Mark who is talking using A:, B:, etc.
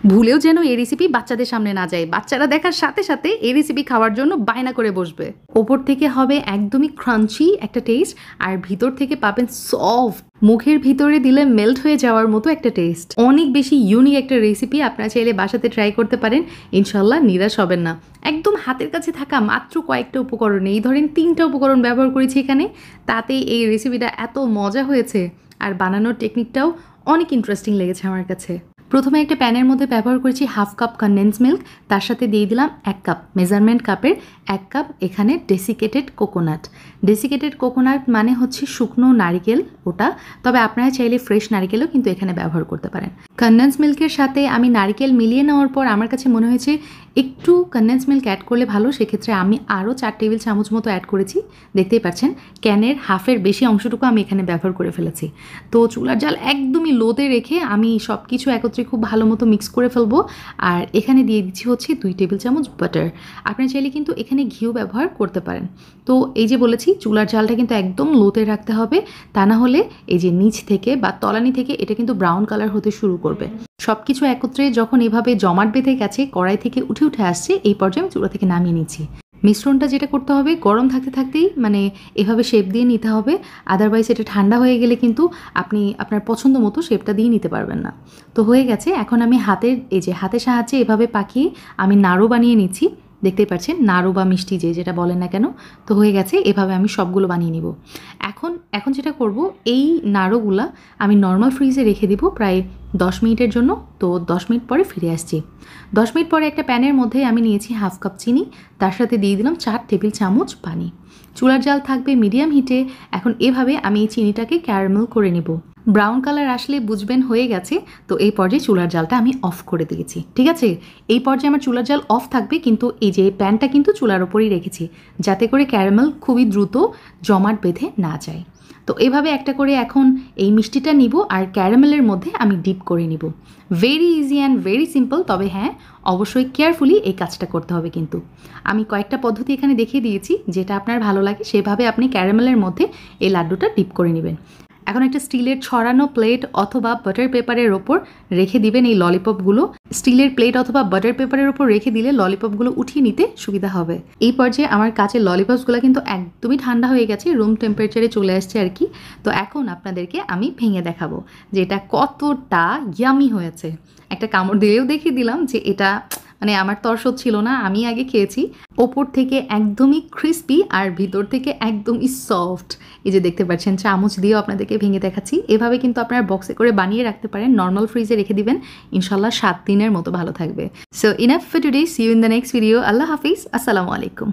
A: ভুলেও যেন এই রেসিপি বাচ্চাদের সামনে না যায়, বাচ্চারা দেখার সাথে সাথে এই রেসিপি খাওয়ার জন্য বায়না করে বসবে। ওপর থেকে হবে একদমই ক্রাঞ্চি একটা টেস্ট, আর ভিতর থেকে পাবেন সফট, মুখের ভিতরে দিলে মেল্ট হয়ে যাওয়ার মতো একটা টেস্ট। অনেক বেশি ইউনিক একটা রেসিপি, আপনারা চাইলে বাসাতে ট্রাই করতে পারেন, ইনশাল্লাহ নিরাশ হবেন না। একদম হাতের কাছে থাকা মাত্র কয়েকটা উপকরণ, এই ধরেন 3টা উপকরণ ব্যবহার করেছি এখানে, তাতেই এই রেসিপিটা এত মজা হয়েছে। আর বানানোর টেকনিকটাও অনেক ইন্টারেস্টিং লেগেছে আমার কাছে। প্রথমে একটা প্যানের মধ্যে ব্যবহার করেছি 1/2 কাপ কনডেন্স মিল্ক, তার সাথে দিয়ে দিলাম 1 কাপ, মেজারমেন্ট কাপের 1 কাপ এখানে ডেসিকেটেড কোকোনাট। ডেসিকেটেড কোকোনাট মানে হচ্ছে শুকনো নারিকেল ওটা, তবে আপনারা চাইলে ফ্রেশ নারিকেলও কিন্তু এখানে ব্যবহার করতে পারেন। কনডেন্স মিল্কের সাথে আমি নারিকেল মিলিয়ে নেওয়ার পর আমার কাছে মনে হয়েছে একটু কনডেন্স মিল্ক অ্যাড করলে ভালো, সেক্ষেত্রে আমি আরও 4 টেবিল চামচ মতো অ্যাড করেছি। দেখতেই পাচ্ছেন ক্যানের হাফের বেশি অংশটুকু আমি এখানে ব্যবহার করে ফেলেছি। তো চুলার জাল একদমই লোতে রেখে আমি সব কিছু একত্রে খুব ভালো মতো মিক্স করে ফেলবো। আর এখানে দিয়ে দিচ্ছি হচ্ছে 2 টেবিল চামচ বাটার। আপনারা চাইলে কিন্তু এখানে ঘিও ব্যবহার করতে পারেন। তো এই যে বলেছি চুলার জালটা কিন্তু একদম লোতে রাখতে হবে, তা না হলে এই যে নিচ থেকে বা তলানি থেকে এটা কিন্তু ব্রাউন কালার হতে শুরু করবে। সব কিছু একত্রে যখন এভাবে জমাট বেঁধে গেছে, কড়াই থেকে উঠে উঠে আসছে, এই পর্যায়ে আমি চুলা থেকে নামিয়ে নিচ্ছি। মিশ্রণটা যেটা করতে হবে গরম থাকতে থাকতেই মানে এভাবে শেপ দিয়ে নিতে হবে, আদারওয়াইজ এটা ঠান্ডা হয়ে গেলে কিন্তু আপনি আপনার পছন্দ মতো শেপটা দিয়ে নিতে পারবেন না। তো হয়ে গেছে, এখন আমি হাতের সাহায্যে এভাবে পাকিয়ে আমি নাড়ু বানিয়ে নিচ্ছি। দেখতেই পাচ্ছেন নাড়ু বা মিষ্টি যেটা বলেন না কেন। তো হয়ে গেছে, এভাবে আমি সবগুলো বানিয়ে নিব। এখন যেটা করব, এই নাড়ুগুলা আমি নর্মাল ফ্রিজে রেখে দিব প্রায় 10 মিনিটের জন্য। তো 10 মিনিট পরে ফিরে আসছি। 10 মিনিট পরে একটা প্যানের মধ্যে আমি নিয়েছি 1/2 কাপ চিনি, তার সাথে দিয়ে দিলাম 4 টেবিল চামচ পানি। চুলার জাল থাকবে মিডিয়াম হিটে। এখন এভাবে আমি এই চিনিটাকে ক্যারামেল করে নিব। ব্রাউন কালার আসলে বুঝবেন হয়ে গেছে। তো এই পর্যায়ে চুলার জালটা আমি অফ করে দিয়েছি, ঠিক আছে। এই পর্যায়ে আমার চুলার জাল অফ থাকবে, কিন্তু এই যে প্যানটা কিন্তু চুলার ওপরেই রেখেছি, যাতে করে ক্যারামেল খুবই দ্রুত জমাট বেঁধে না যায়। তো এভাবে একটা করে এখন এই মিষ্টিটা নিব আর ক্যারামেলের মধ্যে আমি ডিপ করে নিব। Very easy and very simple, তবে হ্যাঁ অবশ্যই কেয়ারফুলি এই কাজটা করতে হবে। কিন্তু আমি কয়েকটা পদ্ধতি এখানে দেখিয়ে দিয়েছি, যেটা আপনার ভালো লাগে সেভাবে আপনি ক্যারামেলের মধ্যে এই লাড্ডুটা ডিপ করে নেবেন। এখন একটা স্টিলের ছড়ানো প্লেট অথবা বাটার পেপারের ওপর রেখে দিবেন এই ললিপপগুলো। স্টিলের প্লেট অথবা বাটার পেপারের ওপর রেখে দিলে ললিপপগুলো উঠিয়ে নিতে সুবিধা হবে। এই পর্যায়ে আমার কাছের ললিপপসগুলো কিন্তু একদমই ঠান্ডা হয়ে গেছে, রুম টেম্পারেচারে চলে আসছে আর কি। তো এখন আপনাদেরকে আমি ভেঙে দেখাবো যে এটা কতটা ইয়ামি হয়েছে। একটা কামড় দিলেও দেখিয়ে দিলাম যে এটা মানে আমার তরসদ ছিল না, আমি আগে খেয়েছি। ওপর থেকে একদমই ক্রিস্পি আর ভিতর থেকে একদমই সফট। এই যে দেখতে পাচ্ছেন, চামচ দিয়েও আপনাদেরকে ভেঙে দেখাচ্ছি। এভাবে কিন্তু আপনারা বক্সে করে বানিয়ে রাখতে পারেন, নর্মাল ফ্রিজে রেখে দিবেন, ইনশাল্লাহ 7 দিনের মতো ভালো থাকবে। So enough for today, see you in the next video. আল্লাহ হাফিজ, আসসালামু আলাইকুম।